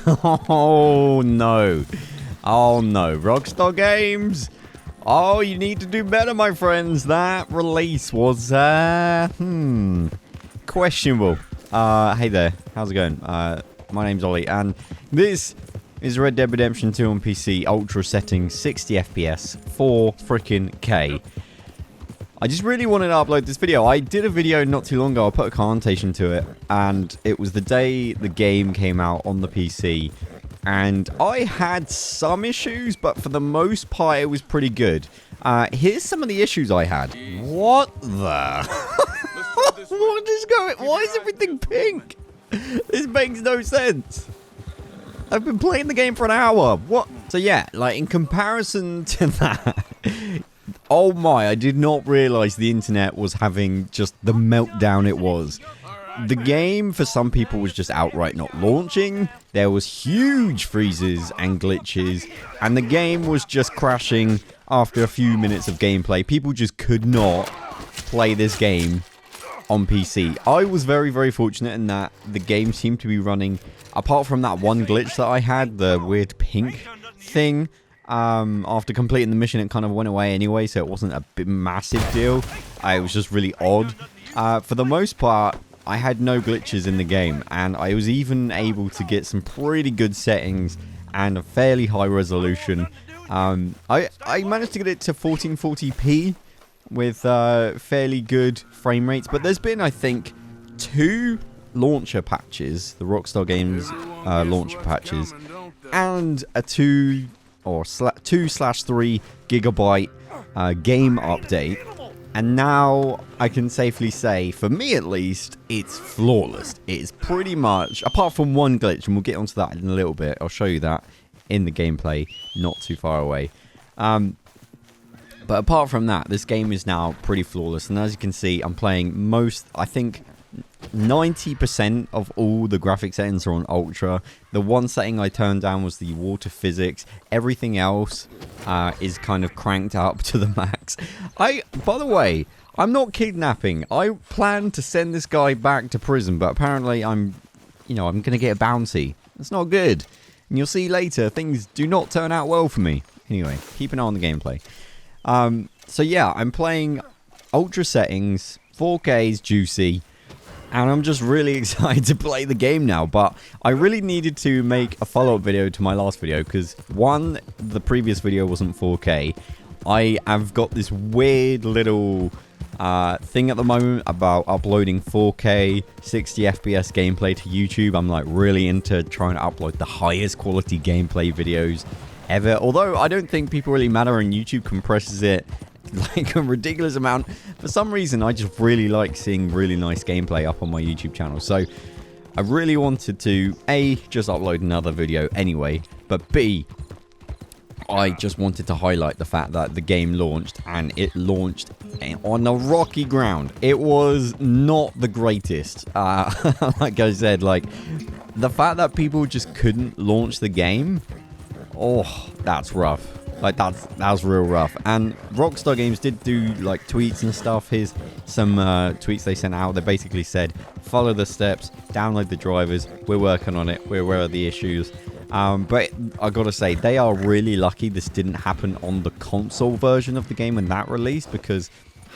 Oh no. Oh no. Rockstar Games. Oh, you need to do better, my friends. That release was questionable. Hey there. How's it going? My name's Ollie, and this is Red Dead Redemption 2 on PC, ultra setting, 60 FPS, 4 freaking K. I just really wanted to upload this video. I did a video not too long ago. I put a connotation to it, and it was the day the game came out on the PC. And I had some issues, but for the most part, it was pretty good. Here's some of the issues I had. What the? What is going? Why is everything pink? This makes no sense. I've been playing the game for an hour. What? So yeah, like in comparison to that, oh my, I did not realize the internet was having just the meltdown it was. The game, for some people, was just outright not launching. There was huge freezes and glitches, and the game was just crashing after a few minutes of gameplay. People just could not play this game on PC. I was very, very fortunate in that the game seemed to be running, apart from that one glitch that I had, the weird pink thing. After completing the mission, it kind of went away anyway, so it wasn't a big, massive deal. It was just really odd. For the most part, I had no glitches in the game, and I was even able to get some pretty good settings and a fairly high resolution. I managed to get it to 1440p with fairly good frame rates, but there's been, I think, 2 launcher patches, the Rockstar Games launcher patches, and a 2/3 gigabyte game update. And now I can safely say, for me at least, it's flawless. It's pretty much, apart from one glitch, and we'll get onto that in a little bit. I'll show you that in the gameplay not too far away. But apart from that, this game is now pretty flawless. And as you can see, I'm playing I think 90% of all the graphic settings are on ultra. The one setting I turned down was the water physics. Everything else is kind of cranked up to the max. By the way, I'm not kidnapping. I plan to send this guy back to prison, but apparently I'm gonna get a bounty. That's not good. And you'll see later, things do not turn out well for me. Anyway, keep an eye on the gameplay. So yeah, I'm playing ultra settings, 4K is juicy. And I'm just really excited to play the game now. But I really needed to make a follow-up video to my last video, because one, the previous video wasn't 4K. I have got this weird little thing at the moment about uploading 4K 60 FPS gameplay to YouTube. I'm like really into trying to upload the highest quality gameplay videos ever. Although I don't think people really matter, and YouTube compresses it like a ridiculous amount. For some reason, I just really like seeing really nice gameplay up on my YouTube channel. So I really wanted to A, just upload another video anyway, but B, I just wanted to highlight the fact that the game launched, and it launched on a rocky ground. It was not the greatest. Like I said, like the fact that people just couldn't launch the game, oh, that's rough. Like that was real rough. And Rockstar Games did do like tweets and stuff. Here's some tweets they sent out. They basically said, follow the steps, download the drivers, we're working on it, we're aware of the issues. But I gotta say, they are really lucky this didn't happen on the console version of the game when that released, because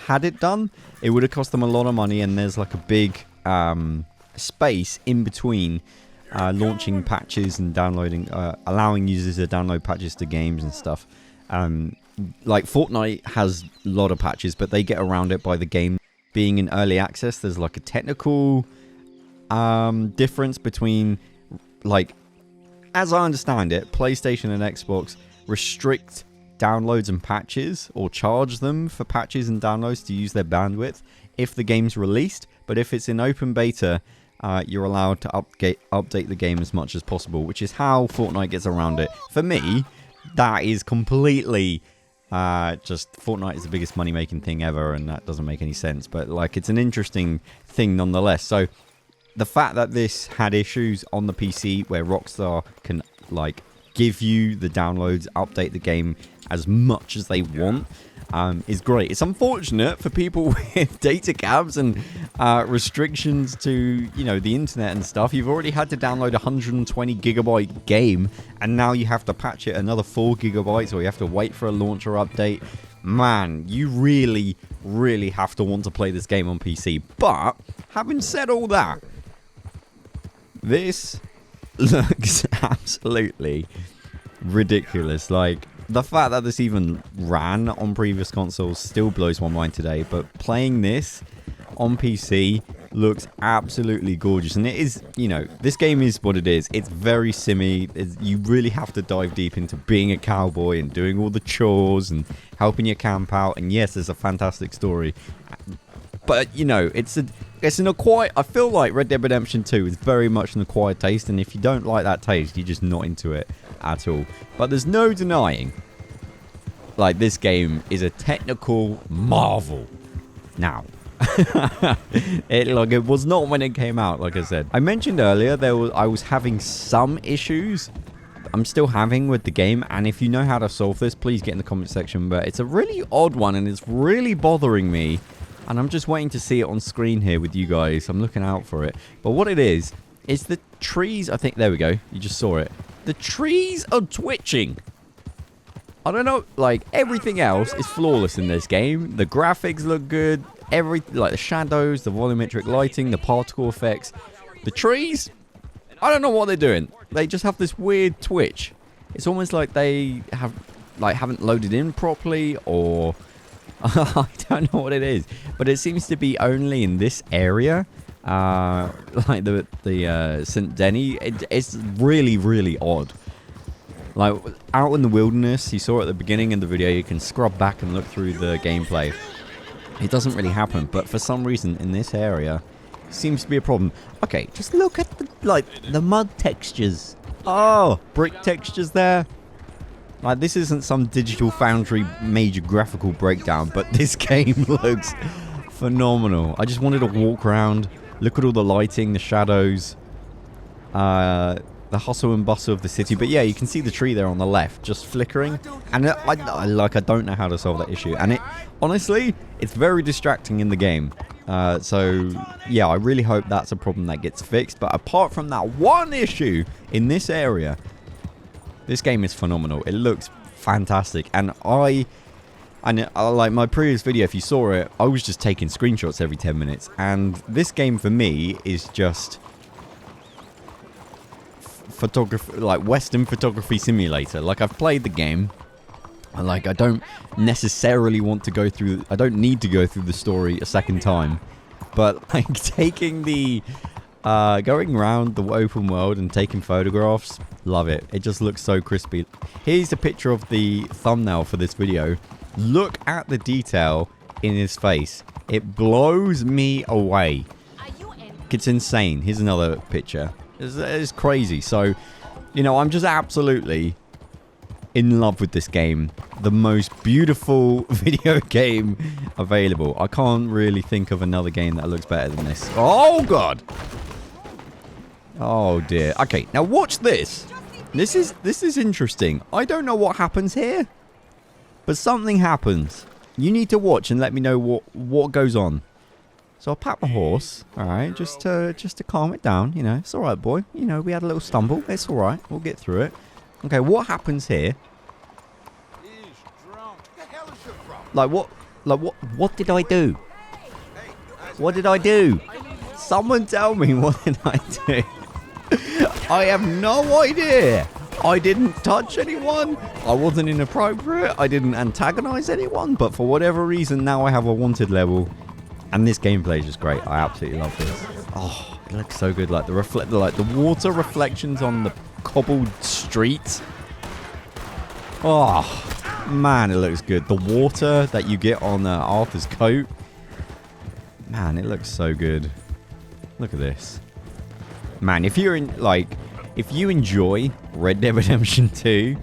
had it done, it would have cost them a lot of money, and there's like a big space in between launching patches and downloading, allowing users to download patches to games and stuff. Like Fortnite has a lot of patches, but they get around it by the game being in early access. There's like a technical difference between, like, as I understand it, PlayStation and Xbox restrict downloads and patches, or charge them for patches and downloads to use their bandwidth if the game's released. But if it's in open beta, you're allowed to update the game as much as possible, which is how Fortnite gets around it. For me, that is completely just, Fortnite is the biggest money-making thing ever, and that doesn't make any sense. But like, it's an interesting thing nonetheless. So the fact that this had issues on the PC where Rockstar can like give you the downloads, update the game as much as they want, is great. It's unfortunate for people with data caps and restrictions to, you know, the internet and stuff. You've already had to download a 120 gigabyte game, and now you have to patch it another 4 gigabytes, or you have to wait for a launcher update. Man, you really, really have to want to play this game on PC. But having said all that, this looks absolutely ridiculous. Like, the fact that this even ran on previous consoles still blows my mind today. But playing this on PC looks absolutely gorgeous. And it is, you know, this game is what it is. It's very simmy. You really have to dive deep into being a cowboy and doing all the chores and helping your camp out. And yes, there's a fantastic story. But, you know, it's an acquired... I feel like Red Dead Redemption 2 is very much an acquired taste. And if you don't like that taste, you're just not into it at all. But there's no denying, like, this game is a technical marvel. Now, it was not when it came out, like I said. I mentioned earlier I was having some issues. I'm still having with the game, and if you know how to solve this, please get in the comment section. But it's a really odd one, and it's really bothering me. And I'm just waiting to see it on screen here with you guys. I'm looking out for it. But what it is the trees. I think, there we go. You just saw it. The trees are twitching. I don't know, like, everything else is flawless in this game. The graphics look good. Like, the shadows, the volumetric lighting, the particle effects. The trees, I don't know what they're doing. They just have this weird twitch. It's almost like they haven't loaded in properly, or I don't know what it is. But it seems to be only in this area. Like the St. Denis, it's really, really odd. Like, out in the wilderness, you saw at the beginning of the video, you can scrub back and look through the gameplay. It doesn't really happen, but for some reason in this area, it seems to be a problem. Okay, just look at the mud textures. Oh, brick textures there. Like, this isn't some Digital Foundry major graphical breakdown, but this game looks phenomenal. I just wanted to walk around. Look at all the lighting, the shadows, the hustle and bustle of the city. But yeah, you can see the tree there on the left just flickering. And I don't know how to solve that issue. And honestly, it's very distracting in the game. So yeah, I really hope that's a problem that gets fixed. But apart from that one issue in this area, this game is phenomenal. It looks fantastic. And like my previous video, if you saw it, I was just taking screenshots every 10 minutes. And this game for me is just photography, like Western photography simulator. Like, I've played the game. Like, I don't necessarily want to go through... I don't need to go through the story a second time. But, like, taking the... going around the open world and taking photographs, love it. It just looks so crispy. Here's a picture of the thumbnail for this video. Look at the detail in his face. It blows me away. It's insane. Here's another picture. It's crazy. So, you know, I'm just absolutely in love with this game. The most beautiful video game available. I can't really think of another game that looks better than this. Oh, God. Oh, dear. Okay, now watch this. This is interesting. I don't know what happens here, but something happens. You need to watch and let me know what goes on. So I'll pat my horse, all right, just to calm it down. You know, it's all right, boy. You know, we had a little stumble. It's all right. We'll get through it. Okay, what happens here? Like what did I do? What did I do? Someone tell me, what did I do? I have no idea. I didn't touch anyone. I wasn't inappropriate. I didn't antagonize anyone. But for whatever reason, now I have a wanted level. And this gameplay is just great. I absolutely love this. Oh, it looks so good. Like the water reflections on the cobbled streets. Oh, man, it looks good. The water that you get on Arthur's coat. Man, it looks so good. Look at this. Man, if you enjoy Red Dead Redemption 2,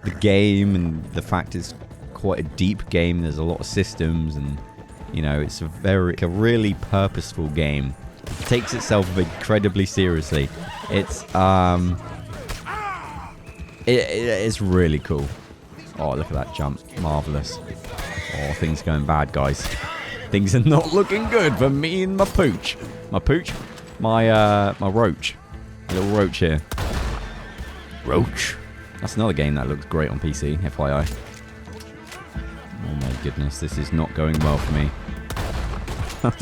the game, and the fact it's quite a deep game, there's a lot of systems, and you know, it's a really purposeful game. It takes itself incredibly seriously. It's it's really cool. Oh, look at that jump. Marvellous. Oh, things are going bad, guys. Things are not looking good for me and my pooch. My pooch? My roach. A little roach here. Roach. That's another game that looks great on PC, FYI. Oh my goodness, this is not going well for me. I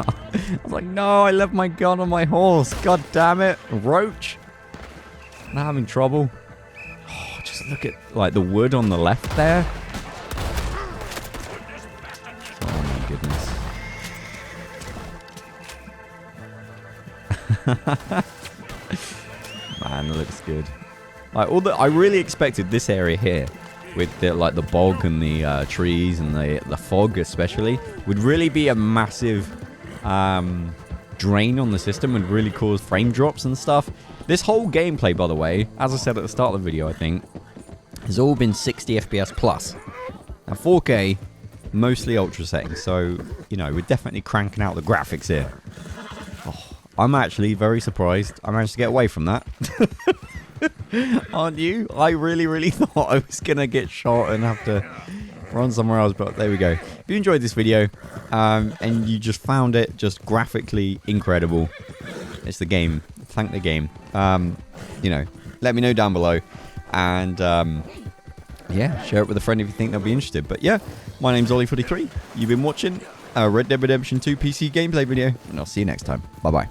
was like, no, I left my gun on my horse. God damn it. Roach. I'm having trouble. Oh, just look at like the wood on the left there. Oh my goodness. Man, that looks good. Like I really expected this area here, with the the bog and the trees and the fog especially, would really be a massive drain on the system and really cause frame drops and stuff. This whole gameplay, by the way, as I said at the start of the video, I think, has all been 60 FPS plus. Now 4K, mostly ultra settings, so you know we're definitely cranking out the graphics here. Oh, I'm actually very surprised I managed to get away from that. Aren't you? I really thought I was gonna get shot and have to run somewhere else, but there we go. If you enjoyed this video and you just found it just graphically incredible, it's the game. Thank the game. You know, let me know down below, and yeah, share it with a friend if you think they'll be interested. But yeah, my name's Ollie43. You've been watching a Red Dead Redemption 2 PC gameplay video, and I'll see you next time. Bye bye.